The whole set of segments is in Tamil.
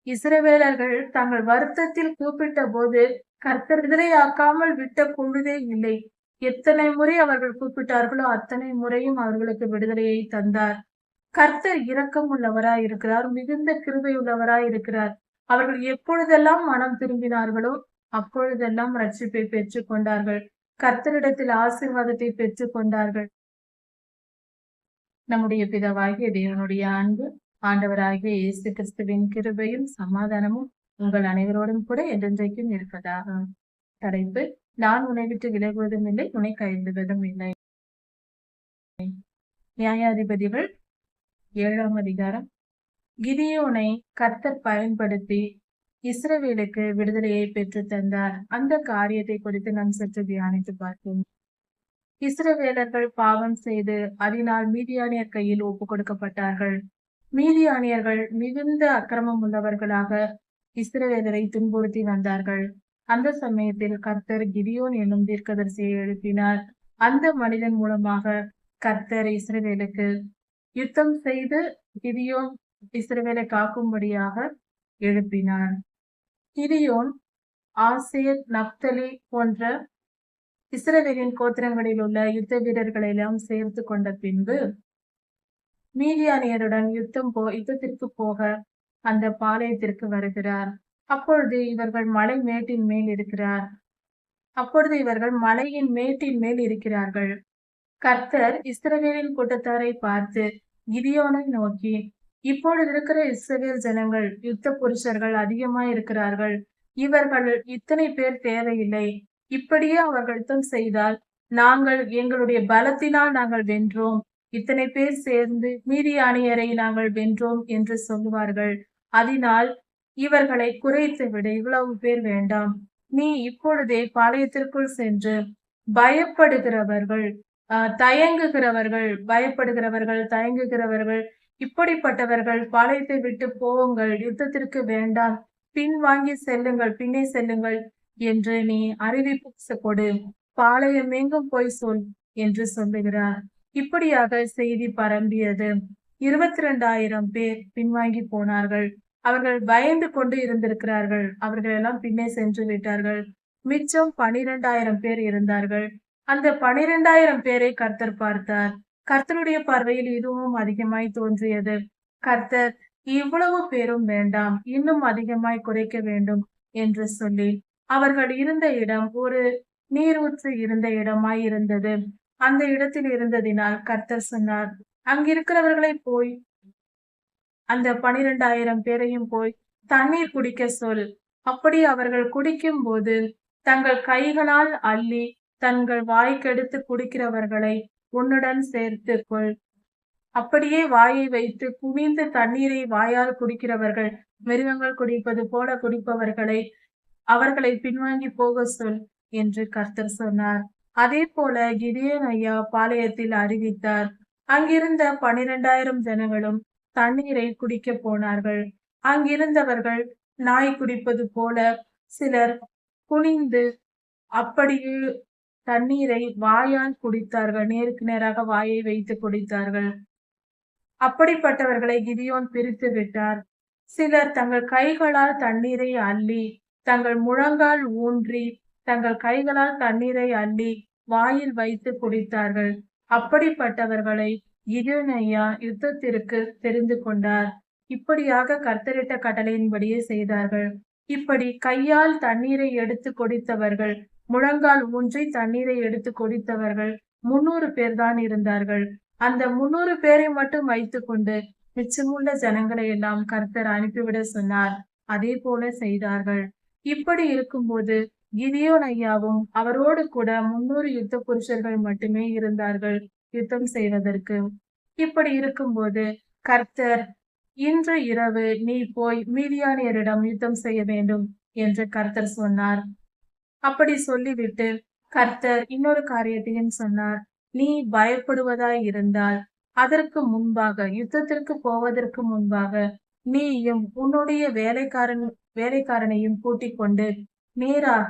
இஸ்ரவேலர்கள் தங்கள் வருத்தத்தில் கூப்பிட்ட போது கர்த்தர் விடுதலையாக்காமல் விட்ட பொழுதே இல்லை. எத்தனை முறை அவர்கள் கூப்பிட்டார்களோ அத்தனை முறையும் அவர்களுக்கு விடுதலையை தந்தார். கர்த்தர் இரக்கம் உள்ளவராய் இருக்கிறார், மிகுந்த கிருபை உள்ளவராய் இருக்கிறார். அவர்கள் எப்பொழுதெல்லாம் மனம் திரும்பினார்களோ அப்பொழுதெல்லாம் ரட்சிப்பை பெற்றுக் கொண்டார்கள். கர்த்தரிடத்தில் ஆசீர்வாதத்தை பெற்றுக் கொண்டார்கள். நம்முடைய பிதாவாகிய தேவனுடைய அன்பு, ஆண்டவராகிய இயேசு கிறிஸ்துவின் கிருபையும் சமாதானமும் உங்கள் அனைவரோடும் கூட என்றென்றைக்கும் இருப்பதாக. தலைப்பு: நான் உன்னை விட்டு விலகுவதும் இல்லை, உன்னை கைவிடுவதும் இல்லை. நியாயாதிபதிகள் 7ஆம் அதிகாரம். கிதியோனை கர்த்தர் பயன்படுத்தி இஸ்ரவேலுக்கு விடுதலையை பெற்று தந்தார். அந்த காரியத்தை குறித்து நாம் சற்று தியானித்து பார்ப்போம். இஸ்ரவேலர்கள் பாவம் செய்து அதனால் மீதியானியர் கையில் ஒப்பு கொடுக்கப்பட்டார்கள். மீதியானியர்கள் மிகுந்த அக்கிரமம் உள்ளவர்களாக இஸ்ரவேலரை துன்புறுத்தி வந்தார்கள். அந்த சமயத்தில் கர்த்தர் கிதியோன் என்னும் தீர்க்கதரிசியை எழுப்பினார். அந்த மனிதன் மூலமாக கர்த்தர் இஸ்ரவேலுக்கு யுத்தம் செய்து கிதியோன் இஸ்ரவேலை காக்கும்படியாக எழுப்பினார். கிதியோன் ஆசேர், நப்தலி போன்ற இஸ்ரவேலின் கோத்திரங்களில் உள்ள யுத்த வீரர்களை எல்லாம் சேர்த்து கொண்ட பின்பு மீதியானியருடன் யுத்தத்திற்கு போக அந்த பாளையத்திற்கு வருகிறார். அப்பொழுது இவர்கள் மலையின் மேட்டின் மேல் இருக்கிறார்கள். கர்த்தர் இஸ்ரவேலின் கூட்டத்தாரை பார்த்து கிதியோனை நோக்கி, இப்பொழுது இருக்கிற இஸ்ரவேல் ஜனங்கள் யுத்த புருஷர்கள் அதிகமாய் இருக்கிறார்கள். இவர்கள் இத்தனை பேர் தேவையில்லை. இப்படியே அவர்கள் யுத்தம் செய்தால் நாங்கள் எங்களுடைய பலத்தினால் நாங்கள் வென்றோம், இத்தனை பேர் சேர்ந்து மீதியானியரை நாங்கள் வென்றோம் என்று சொல்லுவார்கள். அதனால் இவர்களை குறைத்து விடு, இவ்வளவு பேர் வேண்டாம். நீ இப்பொழுதே பாளையத்திற்குள் சென்று பயப்படுகிறவர்கள், தயங்குகிறவர்கள் இப்படிப்பட்டவர்கள் பாளையத்தை விட்டு போங்கள், யுத்தத்திற்கு வேண்டாம், பின்னே செல்லுங்கள் என்று நீ அறிவிப்பு கொடு, பாளையம் எங்கும் போய் சொல் என்று சொல்லுகிறார். இப்படியாக செய்தி பரம்பியது. 22,000 பேர் பின்வாங்கி போனார்கள். அவர்கள் பயந்து கொண்டு இருந்திருக்கிறார்கள். அவர்கள் எல்லாம் பின்னே சென்று விட்டார்கள். மிச்சம் 12,000 பேர் இருந்தார்கள். அந்த 12,000 பேரை கர்த்தர் பார்த்தார். கர்த்தருடைய பார்வையில் இதுவும் அதிகமாய் தோன்றியது. கர்த்தர் இவ்வளவு பேரும் வேண்டாம், இன்னும் அதிகமாய் குறைக்க வேண்டும் என்று சொல்லி அவர்கள் இருந்த இடம் ஒரு நீரூற்று இருந்த இடமாய் இருந்தது. அந்த இடத்தில் இருந்ததினால் கர்த்தர் சொன்னார், அங்கிருக்கிறவர்களை போய் அந்த 12,000 பேரையும் போய் தண்ணீர் குடிக்க சொல். அப்படி அவர்கள் குடிக்கும் போது தங்கள் கைகளால் அள்ளி தங்கள் வாய்க்கெடுத்து குடிக்கிறவர்களை உன்னுடன் சேர்த்து கொள். அப்படியே வாயை வைத்து குனிந்து தண்ணீரை வாயால் குடிக்கிறவர்கள் மிருகங்கள் குடிப்பது போல குடிப்பவர்களை அவர்களை பின்வாங்கி போக சொல் என்று கர்த்தர் சொன்னார். அதே போல கிதியோன் ஐயா பாளையத்தில் அறிவித்தார். அங்கிருந்த 12,000 ஜனங்களும் தண்ணீரை குடிக்க போனார்கள். அங்கிருந்தவர்கள் நாய் குடிப்பது போல சிலர் குனிந்து அப்படியே தண்ணீரை வாயால் குடித்தார்கள். நேருக்கு நேராக வாயை வைத்து குடித்தார்கள். அப்படிப்பட்டவர்களை கிதியோன் பிரித்து விட்டார். சிலர் தங்கள் கைகளால் தண்ணீரை அள்ளி தங்கள் முழங்கால் ஊன்றி தங்கள் கைகளால் தண்ணீரை அள்ளி வாயில் வைத்து குடித்தார்கள். அப்படிப்பட்டவர்களை கிதியோன் ஐயா யுத்தத்திற்கு தெரிந்து கொண்டார். இப்படியாக கர்த்தரிட்ட கட்டளையின்படியே செய்தார்கள். இப்படி கையால் தண்ணீரை எடுத்து குடித்தவர்கள், முழங்கால் ஊன்றி தண்ணீரை எடுத்து குடித்தவர்கள் 300 பேர் தான் இருந்தார்கள். அந்த 300 பேரை மட்டும் வைத்து கொண்டு மிச்சமுள்ள ஜனங்களை எல்லாம் கர்த்தர் அனுப்பிவிட சொன்னார். அதே போல செய்தார்கள். இப்படி இருக்கும்போது கிதியோன் ஐயாவும் அவரோடு கூட 300 யுத்த புருஷர்கள் மட்டுமே இருந்தார்கள் யுத்தம் செய்வதற்கு. இப்படி இருக்கும்போது கர்த்தர், இன்று இரவு நீ போய் மீதியானியரிடம் யுத்தம் செய்ய வேண்டும் என்று கர்த்தர் சொன்னார். அப்படி சொல்லிவிட்டு கர்த்தர் இன்னொரு காரியத்தையும் சொன்னார். நீ பயப்படுவதாய் இருந்தால் அதற்கு முன்பாக, யுத்தத்திற்கு போவதற்கு முன்பாக நீயும் உன்னுடைய வேலைக்காரனையும் கூட்டிக் கொண்டு நேராக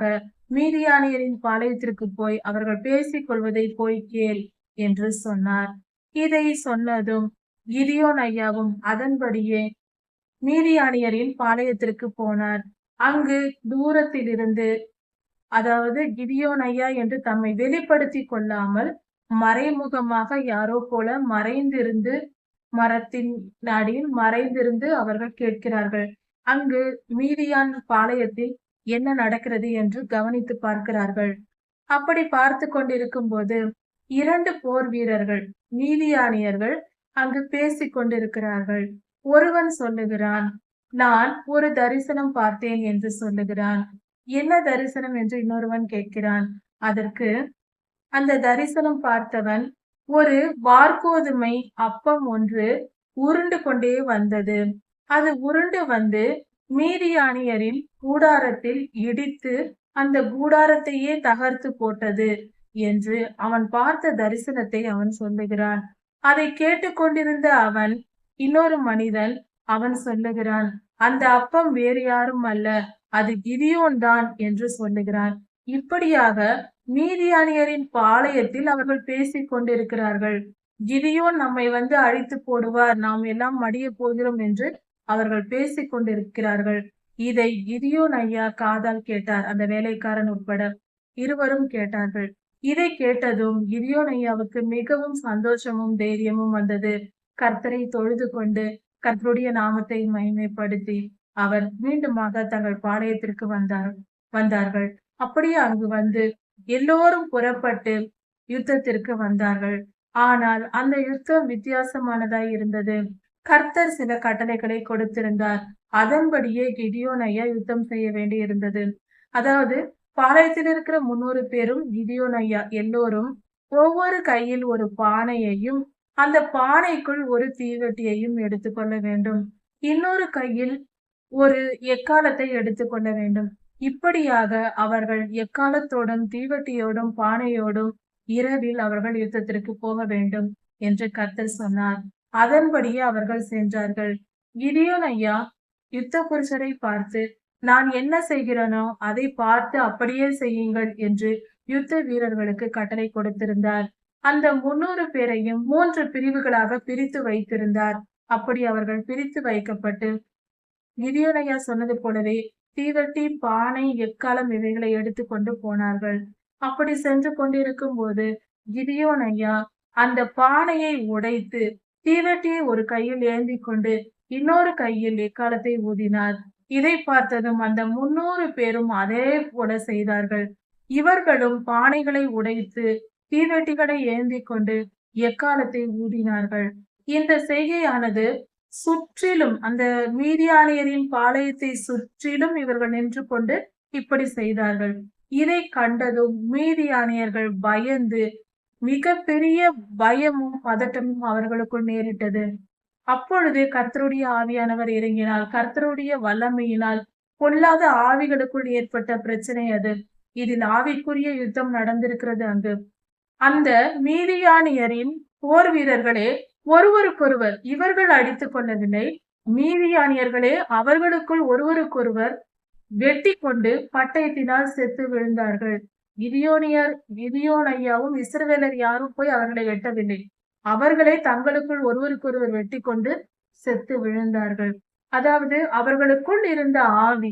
மீதியானியரின் பாளையத்திற்கு போய் அவர்கள் பேசிக் கொள்வதை போய் கேள் என்று சொன்னார். இதை சொன்னதும் கிதியோன் ஐயாவும் அதன்படியே மீதியானியரின் பாளையத்திற்கு போனார். அங்கு தூரத்திலிருந்து, அதாவது கிதியோன் ஐயா என்று தம்மை வெளிப்படுத்திக் கொள்ளாமல் மறைமுகமாக யாரோ போல மறைந்திருந்து, மரத்தின் அடியில் மறைந்திருந்து அவர்கள் கேட்கிறார்கள். அங்கு மீதியான் பாளையத்தில் என்ன நடக்கிறது என்று கவனித்து பார்க்கிறார்கள். அப்படி பார்த்து கொண்டிருக்கும்போது 2 போர் வீரர்கள், மீதியானியர்கள் அங்கு பேசிக் கொண்டிருக்கிறார்கள். ஒருவன் சொல்லுகிறான், நான் ஒரு தரிசனம் பார்த்தேன் என்று சொல்லுகிறான். என்ன தரிசனம் என்று இன்னொருவன் கேட்கிறான். அதற்கு அந்த தரிசனம் பார்த்தவன், ஒரு வார்கோதுமை அப்பம் ஒன்று உருண்டு கொண்டே வந்தது. அது உருண்டு வந்து மீதியானியரின் கூடாரத்தில் இடித்து அந்த கூடாரத்தையே தகர்த்து போட்டது என்று அவன் பார்த்த தரிசனத்தை அவன் சொல்லுகிறான். அதை கேட்டுக்கொண்டிருந்த அவன், இன்னொரு மனிதன், அவன் சொல்லுகிறான், அந்த அப்பம் வேறு யாரும் அல்ல, அது கிதியோன் தான் என்று சொல்லுகிறான். இப்படியாக மீதியானியரின் பாளையத்தில் அவர்கள் பேசிக் கொண்டிருக்கிறார்கள். கிதியோன் நம்மை வந்து அழித்து போடுவார், நாம் எல்லாம் மடிய போகிறோம் என்று அவர்கள் பேசிக் கொண்டிருக்கிறார்கள். இதை கிதியோன் ஐயா காதால் கேட்டார். அந்த வேலைக்காரன் உட்பட இருவரும் கேட்டார்கள். இதை கேட்டதும் கிதியோன் ஐயாவுக்கு மிகவும் சந்தோஷமும் தைரியமும் வந்தது. கர்த்தரை தொழுது கொண்டு கர்த்தருடைய நாமத்தை மகிமைப்படுத்தி அவர் மீண்டுமாக தங்கள் பாளையத்திற்கு வந்தார்கள். அப்படியே அங்கு வந்து எல்லோரும் புறப்பட்டு யுத்தத்திற்கு வந்தார்கள். ஆனால் அந்த யுத்தம் வித்தியாசமானதாய் இருந்தது. கர்த்தர் சில கட்டளைகளை கொடுத்திருந்தார். அதன்படியே கிதியோன் ஐயா யுத்தம் செய்ய வேண்டி இருந்தது. அதாவது பாளையத்தில் இருக்கிற 300 பேரும் கிதியோன் ஐயா எல்லோரும் ஒவ்வொரு கையில் ஒரு பானையையும், அந்த பானைக்குள் ஒரு தீவெட்டியையும் எடுத்துக்கொள்ள வேண்டும். இன்னொரு கையில் ஒரு எக்காலத்தை எடுத்துக்கொள்ள வேண்டும். இப்படியாக அவர்கள் எக்காலத்தோடும் தீவெட்டியோடும் பானையோடும் இரவில் அவர்கள் யுத்தத்திற்கு போக வேண்டும் என்று கர்த்தர் சொன்னார். அதன்படியே அவர்கள் சென்றார்கள். கிதியோன் ஐயா யுத்த புருஷரை பார்த்து, நான் என்ன செய்கிறேனோ அதை பார்த்து அப்படியே செய்யுங்கள் என்று யுத்த வீரர்களுக்கு கட்டளை கொடுத்திருந்தார். அந்த 300 பேரையும் 3 பிரிவுகளாக பிரித்து வைத்திருந்தார். அப்படி அவர்கள் பிரித்து வைக்கப்பட்டு கிதியோன் ஐயா சொன்னது போலவே தீவெட்டி, பானை, எக்காளம் இவைகளை எடுத்துக்கொண்டு போனார்கள். அப்படி சென்று கொண்டிருக்கும் போது கிதியோன் ஐயா அந்த பானையை உடைத்து தீவெட்டியை ஒரு கையில் ஏந்தி கொண்டு இன்னொரு கையில் எக்காளத்தை ஊதினார். இதை பார்த்ததும் அந்த 300 பேரும் அதே போல செய்தார்கள். இவர்களும் பானைகளை உடைத்து தீவெட்டிகளை ஏந்தி கொண்டு எக்காளத்தை ஊதினார்கள். இந்த செய்கையானது சுற்றிலும், அந்த மீதியானியரின் பாளையத்தை சுற்றிலும் இவர்கள் நின்று கொண்டு இப்படி செய்தார்கள். இதை கண்டதும் மீதியானியர்கள் பயந்து மிகப்பெரிய பயமும் பதட்டமும் அவர்களுக்குள் நேரிட்டது. அப்பொழுது கர்த்தருடைய ஆவியானவர் இறங்கினார். கர்த்தருடைய வல்லமையினால் பொல்லாத ஆவிகளுக்குள் ஏற்பட்ட பிரச்சனை அது. இதில் ஆவிக்குரிய யுத்தம் நடந்திருக்கிறது அங்கு. அந்த மீதியானியரின் போர் வீரர்களே ஒருவருக்கொருவர், இவர்கள் அடித்துக் கொள்ளவில்லை, மீதியானியர்களே அவர்களுக்குள் ஒருவருக்கொருவர் வெட்டி கொண்டு பட்டயத்தினால் செத்து விழுந்தார்கள். கிதியோன் ஐயாவும் இஸ்ரவேலர் யாரும் போய் அவர்களை வெட்டவில்லை. அவர்களே தங்களுக்குள் ஒருவருக்கொருவர் வெட்டி கொண்டு செத்து விழுந்தார்கள். அதாவது அவர்களுக்குள் இருந்த ஆவி,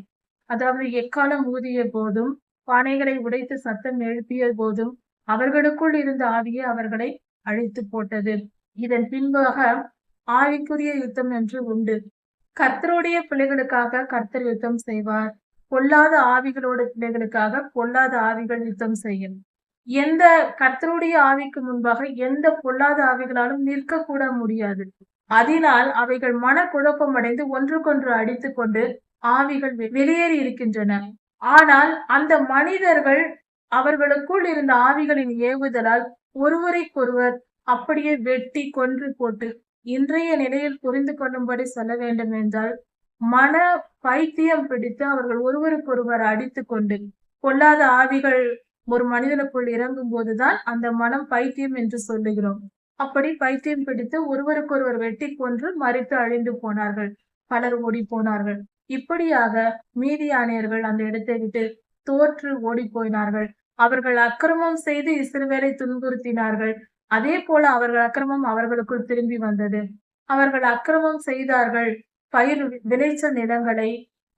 அதாவது எக்காலம் ஊதிய போதும், பானைகளை உடைத்து சத்தம் எழுப்பிய போதும் அவர்களுக்குள் இருந்த ஆவியே அவர்களை அழித்து போட்டது. இதன் பின்பாக ஆவிக்குரிய யுத்தம் என்று உண்டு. கர்த்தருடைய பிள்ளைகளுக்காக கர்த்தர் யுத்தம் செய்வார். பொல்லாத ஆவிகளோட பிள்ளைகளுக்காக பொல்லாத ஆவிகள் யுத்தம் செய்யும். எந்த கர்த்தருடைய ஆவிக்கு முன்பாக எந்த பொல்லாத ஆவிகளாலும் நிற்க கூட முடியாது. அதனால் அவைகள் மனக்குழப்பம் அடைந்து ஒன்றுக்கொன்று அடித்துக் கொண்டு ஆவிகள் வெளியேறி இருக்கின்றன. ஆனால் அந்த மனிதர்கள் அவர்களுக்குள் இருந்த ஆவிகளின் ஏவுதலால் ஒருவரைக்கொருவர் அப்படியே வெட்டி கொன்று போட்டு, இன்றைய நிலையில் புரிந்து கொள்ளும்படி சொல்ல வேண்டும் என்றால், மன பைத்தியம் பிடித்து அவர்கள் ஒருவருக்கொருவர் அடித்துக் கொண்டு, பொல்லாத ஆவிகள் ஒரு மனிதனுக்குள் இறங்கும் போதுதான் அந்த மனம் பைத்தியம் என்று சொல்லுகிறோம். அப்படி பைத்தியம் பிடித்து ஒருவருக்கொருவர் வெட்டி கொன்று மரித்து அழிந்து போனார்கள். பலர் ஓடி போனார்கள். இப்படியாக மீதியானியர்கள் அந்த இடத்தை விட்டு தோற்று ஓடி போயினார்கள். அவர்கள் அக்கிரமம் செய்து இஸ்ரவேலை துன்புறுத்தினார்கள். அதே போல அவர்கள் அக்கிரமம் அவர்களுக்குள் திரும்பி வந்தது. அவர்கள் அக்கிரமம் செய்தார்கள். பயிர் விளைச்சல் நிலங்களை,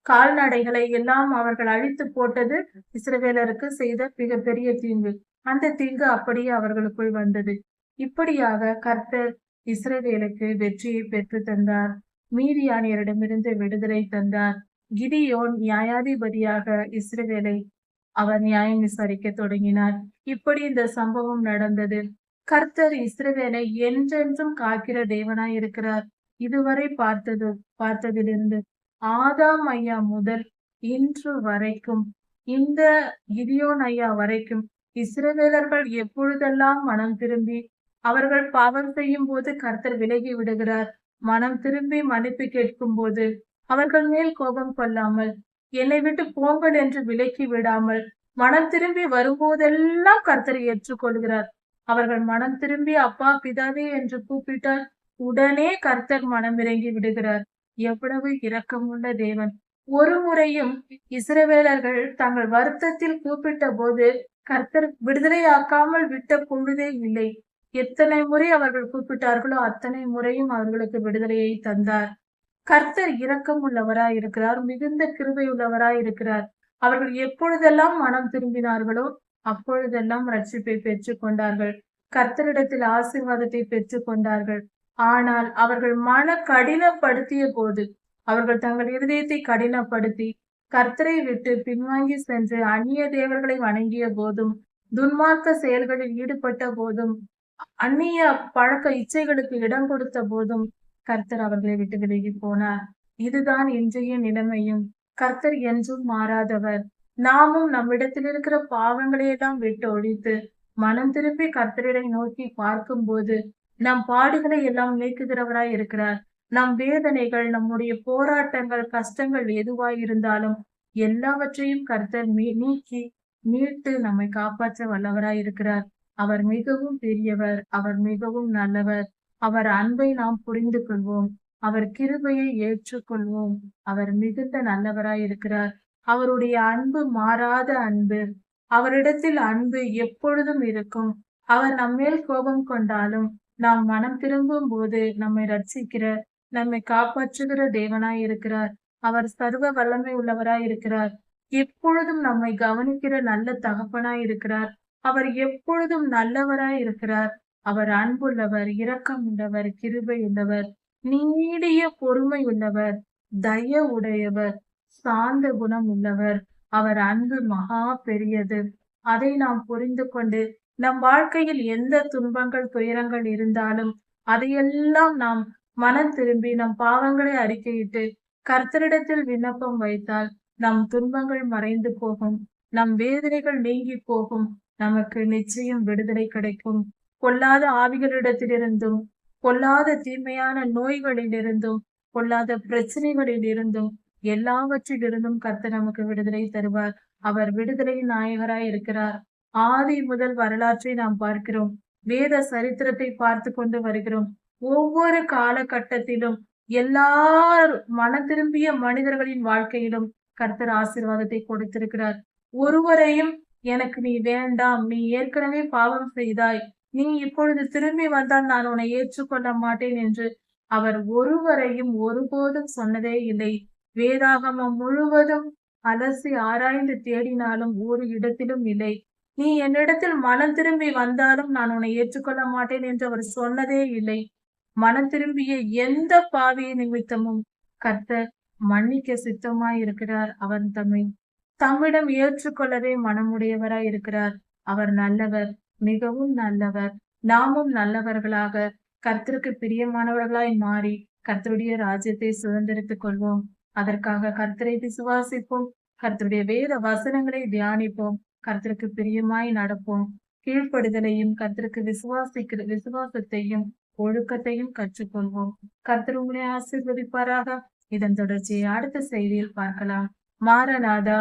கால்நடைகளை எல்லாம் அவர்கள் அழித்து போட்டது இஸ்ரவேலருக்கு செய்த மிகப்பெரிய தீங்கு. அந்த தீங்கு அப்படியே அவர்களுக்குள் வந்தது. இப்படியாக கர்த்தர் இஸ்ரவேலுக்கு வெற்றியை பெற்று தந்தார். மீதியானியரிடமிருந்து விடுதலை தந்தார். கிதியோன் நியாயாதிபதியாக இஸ்ரவேலை அவர் நியாயம் விசாரிக்க தொடங்கினார். இப்படி இந்த சம்பவம் நடந்தது. கர்த்தர் இஸ்ரவேலை என்றென்றும் காக்கிற தேவனாய் இருக்கிறார். இதுவரை பார்த்ததிலிருந்து ஆதாம் ஐயா முதல் இன்று வரைக்கும், இந்த கிதியோன் ஐயா வரைக்கும் இஸ்ரவேலர்கள் எப்பொழுதெல்லாம் மனம் திரும்பி அவர்கள் பாவம் செய்யும் போது கர்த்தர் விலகி விடுகிறார். மனம் திரும்பி மன்னிப்பு கேட்கும் போது அவர்கள் மேல் கோபம் கொள்ளாமல், என்னை விட்டு போங்கள் என்று விலக்கி விடாமல், மனம் திரும்பி வரும்போதெல்லாம் கர்த்தரை ஏற்றுக்கொள்கிறார். அவர்கள் மனம் திரும்பி அப்பா பிதாவே என்று கூப்பிட்டால் உடனே கர்த்தர் மனமிறங்கி விடுகிறார். எவ்வளவு இரக்கமுள்ள தேவன்! ஒரு முறையும் இஸ்ரவேலர்கள் தங்கள் வருத்தத்தில் கூப்பிட்ட போது கர்த்தர் விடுதலையாக்காமல் விட்ட பொழுதே இல்லை. எத்தனை முறை அவர்கள் கூப்பிட்டார்களோ அத்தனை முறையும் அவர்களுக்கு விடுதலையை தந்தார். கர்த்தர் இரக்கம் உள்ளவராய் இருக்கிறார். மிகுந்த கிருபை உள்ளவராய் இருக்கிறார். அவர்கள் எப்பொழுதெல்லாம் மனம் திரும்பினார்களோ அப்பொழுதெல்லாம் ரட்சிப்பை பெற்றுக் கொண்டார்கள். கர்த்தரிடத்தில் ஆசீர்வாதத்தை பெற்றுக் கொண்டார்கள். ஆனால் அவர்கள் மன கடினப்படுத்திய போது, அவர்கள் தங்கள் இருதயத்தை கடினப்படுத்தி கர்த்தரை விட்டு பின்வாங்கி சென்று அந்நிய தேவர்களை வணங்கிய போதும், துன்மார்க்க செயல்களில் ஈடுபட்ட போதும், அந்நிய பழக்க இச்சைகளுக்கு இடம் கொடுத்த போதும் கர்த்தர் அவர்களை விட்டு விலகி போனார். இதுதான் இன்றைய நிலைமையும். கர்த்தர் என்றும் மாறாதவர். நாமும் நம்மிடத்தில் இருக்கிற பாவங்களை எல்லாம் விட்டு ஒழித்து மனம் திருப்பி கர்த்தரை நோக்கி பார்க்கும் போது நம் பாடுகளை எல்லாம் நீக்குகிறவராய் இருக்கிறார். நம் வேதனைகள், நம்முடைய போராட்டங்கள், கஷ்டங்கள் எதுவாய் இருந்தாலும் எல்லாவற்றையும் கர்த்தர் நீக்கி மீட்டு நம்மை காப்பாற்ற வல்லவராய் இருக்கிறார். அவர் மிகவும் பெரியவர். அவர் மிகவும் நல்லவர். அவர் அன்பை நாம் புரிந்து கொள்வோம். அவர் கிருபையை ஏற்றுக்கொள்வோம். அவர் மிகுந்த நல்லவராய் இருக்கிறார். அவருடைய அன்பு மாறாத அன்பு. அவரிடத்தில் அன்பு எப்பொழுதும் இருக்கும். அவர் நம்மேல் கோபம் கொண்டாலும் நாம் மனம் திரும்பும் போது நம்மை ரட்சிக்கிற, நம்மை காப்பாற்றுகிற தேவனாய் இருக்கிறார். அவர் சர்வ வல்லமை உள்ளவராய் இருக்கிறார். எப்பொழுதும் நம்மை கவனிக்கிற நல்ல தகப்பனாய் இருக்கிறார். அவர் எப்பொழுதும் நல்லவராய் இருக்கிறார். அவர் அன்புள்ளவர், இரக்கம் உள்ளவர், கிருபை உள்ளவர், நீடிய பொறுமை உள்ளவர், தய உடையவர், சாந்த குணம் உள்ளவர். அவர் அன்பு மகா பெரியது. அதை நாம் புரிந்து கொண்டு நம் வாழ்க்கையில் எந்த துன்பங்கள், துயரங்கள் இருந்தாலும் அதையெல்லாம் நாம் மனம் திரும்பி நம் பாவங்களை அறிக்கையிட்டு கர்த்தரிடத்தில் விண்ணப்பம் வைத்தால் நம் துன்பங்கள் மறைந்து போகும். நம் வேதனைகள் நீங்கி போகும். நமக்கு நிச்சயம் விடுதலை கிடைக்கும். பொல்லாத ஆவிகளிடத்திலிருந்தும், பொல்லாத தீமையான நோய்களிலிருந்தும், பொல்லாத பிரச்சனைகளில் இருந்தும், எல்லாவற்றிலிருந்தும் கர்த்தர் நமக்கு விடுதலை தருவார். அவர் விடுதலையின் நாயகராய் இருக்கிறார். ஆதி முதல் வரலாற்றை நாம் பார்க்கிறோம். வேத சரித்திரத்தை பார்த்து கொண்டு வருகிறோம். ஒவ்வொரு காலகட்டத்திலும் எல்லார் மனம் திரும்பிய மனிதர்களின் வாழ்க்கையிலும் கர்த்தர் ஆசீர்வாதத்தை கொடுத்திருக்கிறார். ஒருவரையும் எனக்கு நீ வேண்டாம், நீ ஏற்கனவே பாவம் செய்தாய், நீ இப்பொழுது திரும்பி வந்தால் நான் உன்னை ஏற்றுக்கொள்ள மாட்டேன் என்று அவர் ஒருவரையும் ஒருபோதும் சொன்னதே இல்லை. வேதாகமம் முழுவதும் அலசி ஆராய்ந்து தேடினாலும் ஒரு இடத்திலும் இல்லை. நீ என்னிடத்தில் மனம் திரும்பி வந்தாலும் நான் உன்னை ஏற்றுக்கொள்ள மாட்டேன் என்று அவர் சொன்னதே இல்லை. மனம் திரும்பிய எந்த பாவியை நிமித்தமும் கர்த்தர் மன்னிக்க சித்தமாய் இருக்கிறார். அவர் தம்மிடம் ஏற்றுக்கொள்ளவே மனமுடையவராய் இருக்கிறார். அவர் நல்லவர், மிகவும் நல்லவர். நாமும் நல்லவர்களாக கர்த்தருக்கு பிரியமானவர்களாய் மாறி கர்த்தருடைய ராஜ்யத்தை சுதந்திரித்துக் கொள்வோம். அதற்காக கர்த்தரை விசுவாசிப்போம். கர்த்தருடைய வேத வசனங்களை தியானிப்போம். கர்த்தருக்கு பிரியமாய் நடப்போம். கீழ்ப்படுதலையும் கர்த்தருக்கு விசுவாசத்தையும் ஒழுக்கத்தையும் கற்றுக்கொள்வோம். கர்த்தர் உங்களை ஆசீர்வதிப்பாராக. இதன் தொடர்ச்சியை அடுத்த செய்தியில் பார்க்கலாம். மாரநாதா.